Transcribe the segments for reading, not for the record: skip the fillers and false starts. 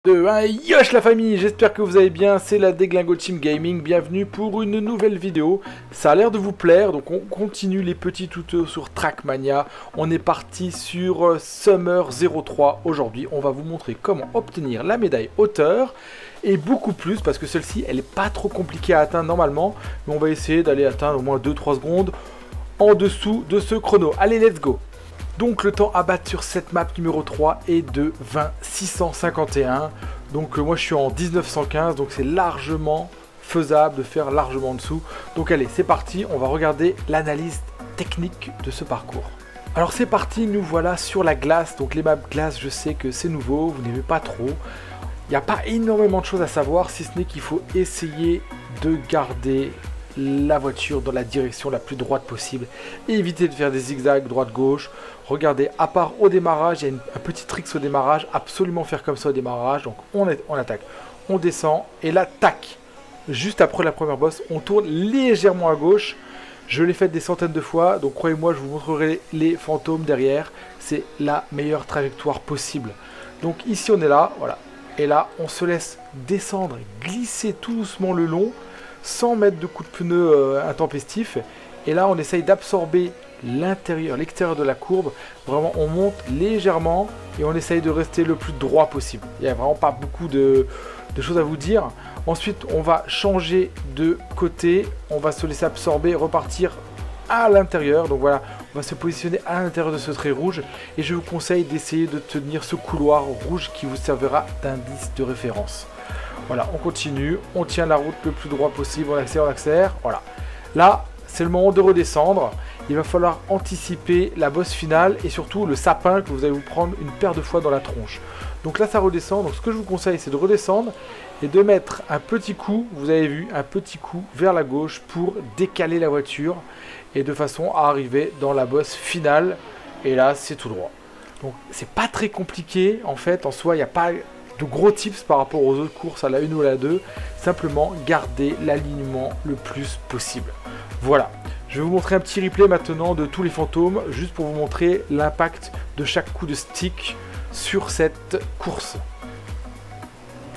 Yosh la famille, j'espère que vous allez bien, c'est la Déglingo Team Gaming, bienvenue pour une nouvelle vidéo. Ça a l'air de vous plaire, donc on continue les petits tutos sur Trackmania. On est parti sur Summer 03 aujourd'hui, on va vous montrer comment obtenir la médaille hauteur et beaucoup plus, parce que celle-ci elle est pas trop compliquée à atteindre normalement, mais on va essayer d'aller atteindre au moins 2-3 secondes en dessous de ce chrono. Allez, let's go! Donc le temps à battre sur cette map numéro 3 est de 20,651. Donc moi je suis en 1915, donc c'est largement faisable de faire largement en dessous. Donc allez, c'est parti, on va regarder l'analyse technique de ce parcours. Alors c'est parti, nous voilà sur la glace. Donc les maps glace, je sais que c'est nouveau, vous n'aimez pas trop. Il n'y a pas énormément de choses à savoir, si ce n'est qu'il faut essayer de garder la voiture dans la direction la plus droite possible et éviter de faire des zigzags droite-gauche. Regardez, à part au démarrage, il y a un petit trick au démarrage, absolument faire comme ça au démarrage. Donc on attaque, on descend et là, tac, juste après la première bosse, on tourne légèrement à gauche. Je l'ai fait des centaines de fois, donc croyez-moi, je vous montrerai les fantômes derrière. C'est la meilleure trajectoire possible. Donc ici on est là, voilà, et là on se laisse descendre, glisser tout doucement le long, sans mettre de coups de pneu intempestifs. Et là, on essaye d'absorber l'intérieur, l'extérieur de la courbe. Vraiment, on monte légèrement et on essaye de rester le plus droit possible. Il n'y a vraiment pas beaucoup de choses à vous dire. Ensuite, on va changer de côté. On va se laisser absorber, repartir à l'intérieur. Donc voilà, on va se positionner à l'intérieur de ce trait rouge. Et je vous conseille d'essayer de tenir ce couloir rouge qui vous servira d'indice de référence. Voilà, on continue, on tient la route le plus droit possible, on accélère, voilà. Là, c'est le moment de redescendre. Il va falloir anticiper la bosse finale et surtout le sapin que vous allez vous prendre une paire de fois dans la tronche. Donc là, ça redescend. Donc ce que je vous conseille, c'est de redescendre et de mettre un petit coup, vous avez vu, un petit coup vers la gauche pour décaler la voiture et de façon à arriver dans la bosse finale. Et là, c'est tout droit. Donc c'est pas très compliqué en fait, en soi, il n'y a pas de gros tips par rapport aux autres courses à la 1 ou à la 2, simplement garder l'alignement le plus possible. Voilà, je vais vous montrer un petit replay maintenant de tous les fantômes, juste pour vous montrer l'impact de chaque coup de stick sur cette course.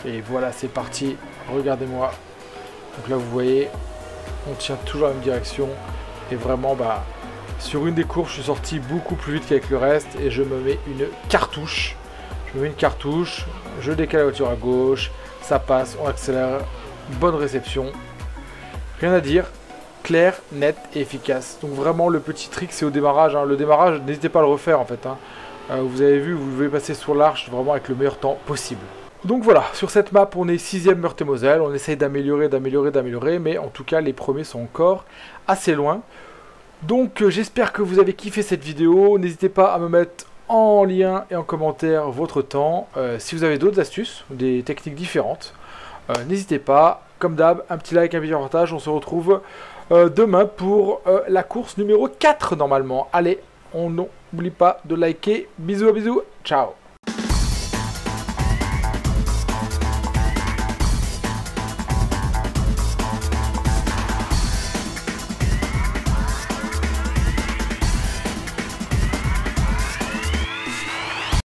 Et voilà, c'est parti, regardez-moi. Donc là vous voyez, on tient toujours la même direction, et vraiment sur une des courses je suis sorti beaucoup plus vite qu'avec le reste, et je me mets une cartouche. Je mets une cartouche, je décale la voiture à gauche, ça passe, on accélère, bonne réception. Rien à dire, clair, net et efficace. Donc vraiment le petit trick c'est au démarrage. Hein. Le démarrage, n'hésitez pas à le refaire en fait. Hein. Vous avez vu, vous devez passer sur l'arche vraiment avec le meilleur temps possible. Donc voilà, sur cette map on est 6ème Meurthe-et-Moselle, on essaye d'améliorer, mais en tout cas les premiers sont encore assez loin. Donc j'espère que vous avez kiffé cette vidéo, n'hésitez pas à me mettre en lien et en commentaire votre temps. Si vous avez d'autres astuces, des techniques différentes, n'hésitez pas. Comme d'hab, un petit like, un petit partage. On se retrouve demain pour la course numéro 4 normalement. Allez, on n'oublie pas de liker. Bisous, bisous, ciao.